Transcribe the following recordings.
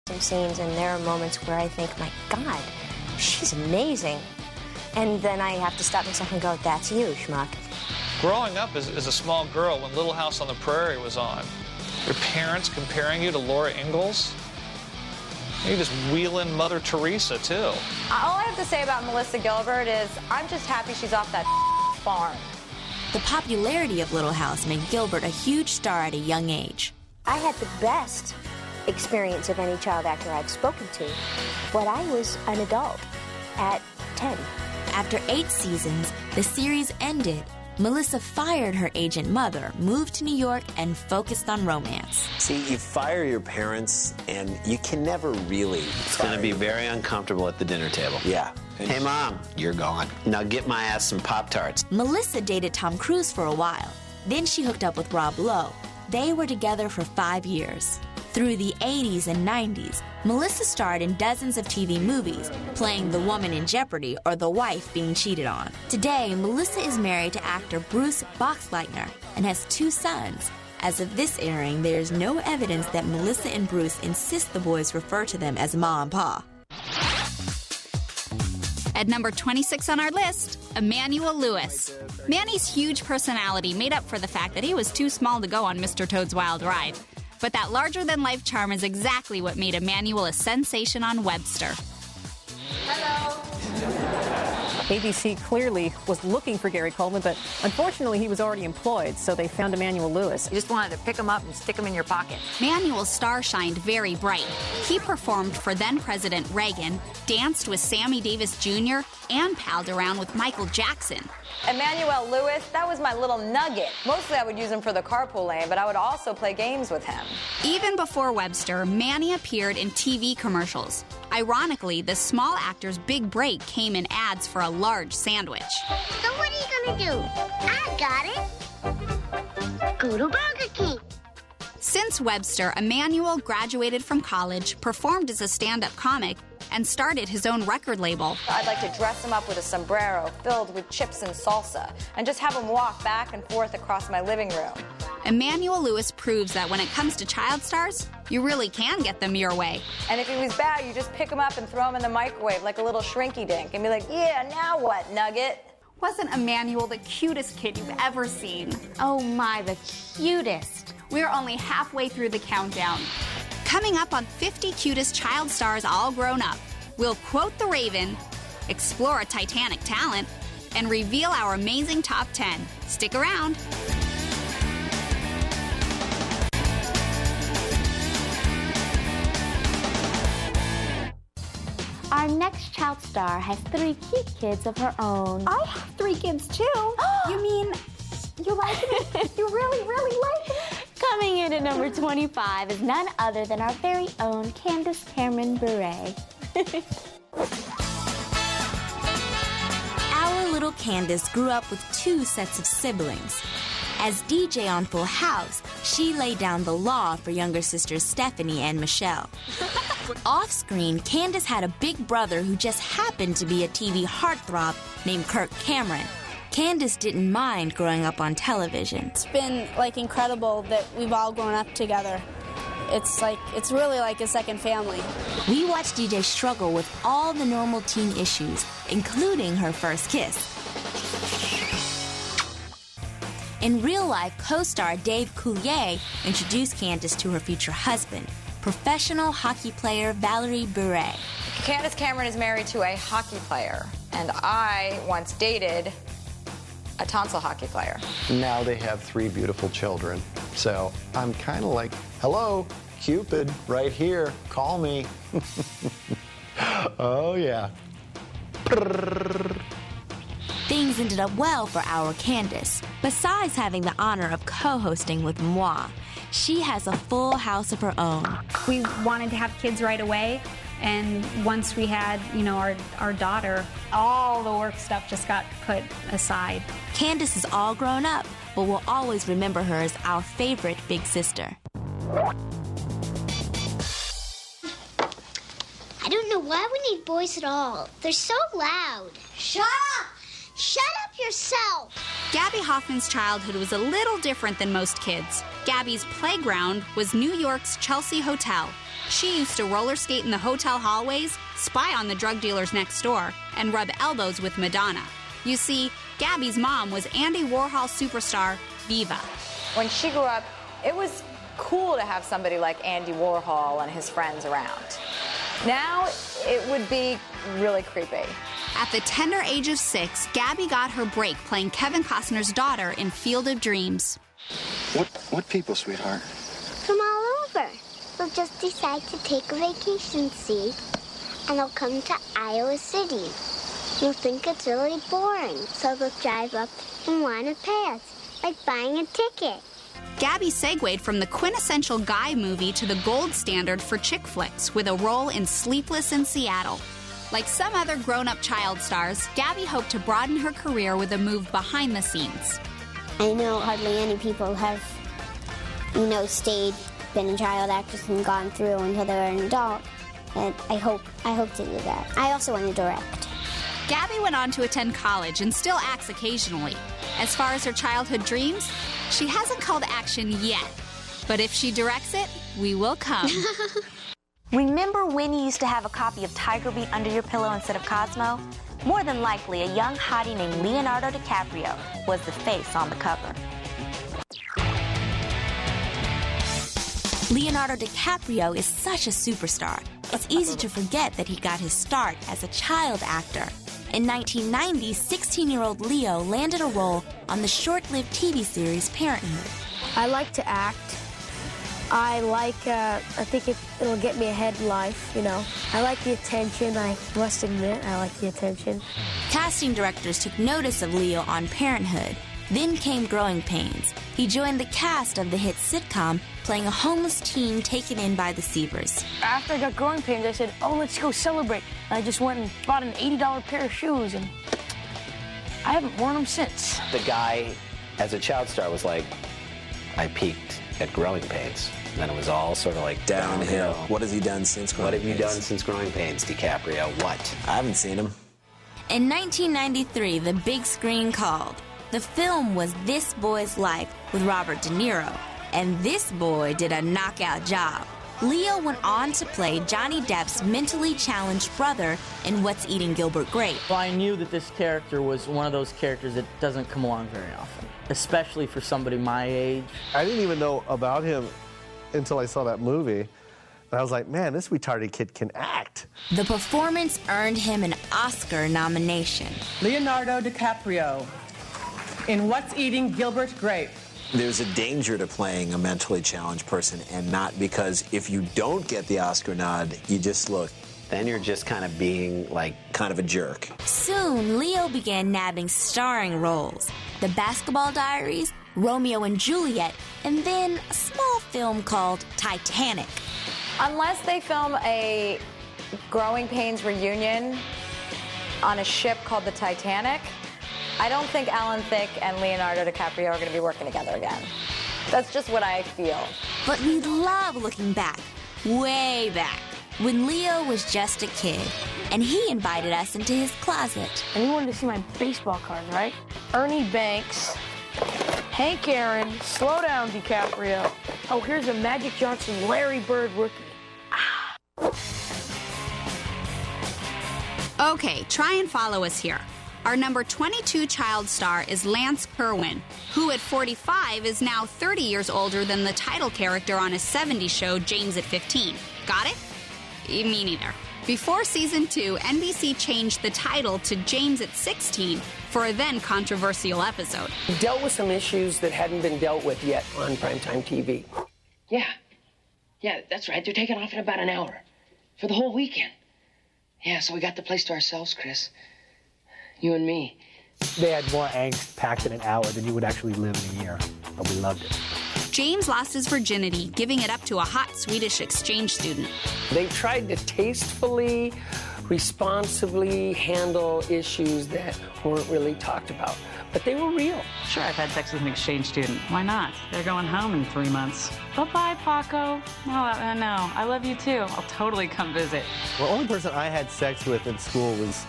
some scenes, and there are moments where I think, my God, she's amazing. And then I have to stop myself and go, that's you, schmuck. Growing up as a small girl when Little House on the Prairie was on, your parents comparing you to Laura Ingalls? You just wheel in Mother Teresa, too. All I have to say about Melissa Gilbert is I'm just happy she's off that farm. The popularity of Little House made Gilbert a huge star at a young age. I had the best experience of any child actor I've spoken to, but I was an adult at 10. After 8 seasons, the series ended. Melissa fired her agent mother, moved to New York, and focused on romance. See, you fire your parents, and you can never really. It's going to be very uncomfortable at the dinner table. Yeah. Hey, Mom, you're gone. Now get my ass some Pop-Tarts. Melissa dated Tom Cruise for a while. Then she hooked up with Rob Lowe. They were together for 5 years. Through the 80s and 90s, Melissa starred in dozens of TV movies, playing the woman in Jeopardy or the wife being cheated on. Today, Melissa is married to actor Bruce Boxleitner and has 2 sons. As of this airing, there is no evidence that Melissa and Bruce insist the boys refer to them as Ma and Pa. At number 26 on our list, Emmanuel Lewis. Manny's huge personality made up for the fact that he was too small to go on Mr. Toad's Wild Ride. But that larger-than-life charm is exactly what made Emmanuel a sensation on Webster. Hello. ABC clearly was looking for Gary Coleman, but unfortunately he was already employed, so they found Emmanuel Lewis. You just wanted to pick him up and stick him in your pocket. Emmanuel's star shined very bright. He performed for then-President Reagan, danced with Sammy Davis Jr., and palled around with Michael Jackson. Emmanuel Lewis, that was my little nugget. Mostly I would use him for the carpool lane, but I would also play games with him. Even before Webster, Manny appeared in TV commercials. Ironically, the small actor's big break came in ads for a large sandwich. So what are you gonna do? I got it. Go to Burger King. Since Webster, Emmanuel graduated from college, performed as a stand-up comic, and started his own record label. I'd like to dress him up with a sombrero filled with chips and salsa and just have him walk back and forth across my living room. Emmanuel Lewis proves that when it comes to child stars, you really can get them your way. And if he was bad, you just pick him up and throw him in the microwave like a little shrinky-dink and be like, yeah, now what, Nugget? Wasn't Emmanuel the cutest kid you've ever seen? Oh my, the cutest. We're only halfway through the countdown. Coming up on 50 Cutest Child Stars All Grown Up, we'll quote the Raven, explore a Titanic talent, and reveal our amazing top 10. Stick around. Our next child star has 3 cute kids of her own. I have 3 kids too. You mean you like it? You really, really like it? Coming in at number 25 is none other than our very own Candace Cameron Bure. Our little Candace grew up with 2 sets of siblings. As DJ on Full House, she laid down the law for younger sisters Stephanie and Michelle. Off-screen, Candace had a big brother who just happened to be a TV heartthrob named Kirk Cameron. Candace didn't mind growing up on television. It's been incredible that we've all grown up together. It's really like a second family. We watched DJ struggle with all the normal teen issues, including her first kiss. In real life, co-star Dave Coulier introduced Candace to her future husband, professional hockey player Valerie Bure. Candace Cameron is married to a hockey player, and I once dated a tonsil hockey player. Now they have 3 beautiful children. So I'm kind of like, hello, Cupid, right here, call me. Oh, yeah. Things ended up well for our Candace. Besides having the honor of co-hosting with moi, she has a full house of her own. We wanted to have kids right away, and once we had, our daughter, all the work stuff just got put aside. Candace is all grown up, but we'll always remember her as our favorite big sister. I don't know why we need boys at all. They're so loud. Shut up! Shut up yourself! Gabby Hoffman's childhood was a little different than most kids. Gabby's playground was New York's Chelsea Hotel. She used to roller skate in the hotel hallways, spy on the drug dealers next door, and rub elbows with Madonna. You see, Gabby's mom was Andy Warhol superstar Viva. When she grew up, it was cool to have somebody like Andy Warhol and his friends around. Now, it would be really creepy. At the tender age of 6, Gabby got her break playing Kevin Costner's daughter in Field of Dreams. What people, sweetheart? From all over. They'll just decide to take a vacation, see? And they'll come to Iowa City. You'll think it's really boring, so they'll drive up and want to pay us, like buying a ticket. Gabby segued from the quintessential guy movie to the gold standard for chick flicks with a role in Sleepless in Seattle. Like some other grown-up child stars, Gabby hoped to broaden her career with a move behind the scenes. I know hardly any people have, been a child actress and gone through until they were an adult. And I hope to do that. I also want to direct. Gabby went on to attend college and still acts occasionally. As far as her childhood dreams, she hasn't called action yet. But if she directs it, we will come. Remember when you used to have a copy of Tiger Beat under your pillow instead of Cosmo? More than likely, a young hottie named Leonardo DiCaprio was the face on the cover. Leonardo DiCaprio is such a superstar. It's easy to forget that he got his start as a child actor. In 1990, 16-year-old Leo landed a role on the short-lived TV series Parenthood. I like to act. I think it'll get me ahead in life, I like the attention, I must admit, I like the attention. Casting directors took notice of Leo on Parenthood. Then came Growing Pains. He joined the cast of the hit sitcom, playing a homeless teen taken in by the Sievers. After I got Growing Pains, I said, let's go celebrate. I just went and bought an $80 pair of shoes, and I haven't worn them since. The guy, as a child star, was like, I peaked at Growing Pains. And then it was all sort of like downhill. What has he done since Growing Pains? What have you done since Growing Pains, DiCaprio? What? I haven't seen him. In 1993, the big screen called. The film was This Boy's Life with Robert De Niro, and this boy did a knockout job. Leo went on to play Johnny Depp's mentally challenged brother in What's Eating Gilbert Grape. Well, I knew that this character was one of those characters that doesn't come along very often, especially for somebody my age. I didn't even know about him until I saw that movie. And I was like, man, this retarded kid can act. The performance earned him an Oscar nomination. Leonardo DiCaprio in What's Eating Gilbert Grape. There's a danger to playing a mentally challenged person, and not because if you don't get the Oscar nod, you just look. Then you're just kind of being like kind of a jerk. Soon, Leo began nabbing starring roles. The Basketball Diaries, Romeo and Juliet, and then a small film called Titanic. Unless they film a Growing Pains reunion on a ship called the Titanic, I don't think Alan Thicke and Leonardo DiCaprio are going to be working together again. That's just what I feel. But we love looking back, way back, when Leo was just a kid, and he invited us into his closet. And you wanted to see my baseball cards, right? Ernie Banks, Hank Aaron, slow down, DiCaprio. Oh, here's a Magic Johnson Larry Bird rookie. Okay, try and follow us here. Our number 22 child star is Lance Kerwin, who at 45 is now 30 years older than the title character on his 70s show, James at 15. Got it? Me neither. Before season 2, NBC changed the title to James at 16 for a then controversial episode. We dealt with some issues that hadn't been dealt with yet on primetime TV. Yeah, that's right. They're taking off in about an hour for the whole weekend. Yeah, so we got the place to ourselves, Chris. You and me. They had more angst packed in an hour than you would actually live in a year, but we loved it. James lost his virginity, giving it up to a hot Swedish exchange student. They tried to tastefully, responsibly handle issues that weren't really talked about, but they were real. Sure, I've had sex with an exchange student. Why not? They're going home in 3 months. Bye-bye, Paco. No, no, I love you too. I'll totally come visit. The only person I had sex with in school was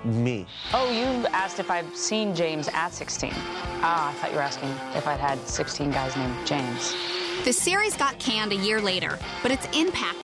me. Oh, you asked if I've seen James at 16. Ah, I thought you were asking if I'd had 16 guys named James. The series got canned a year later, but its impact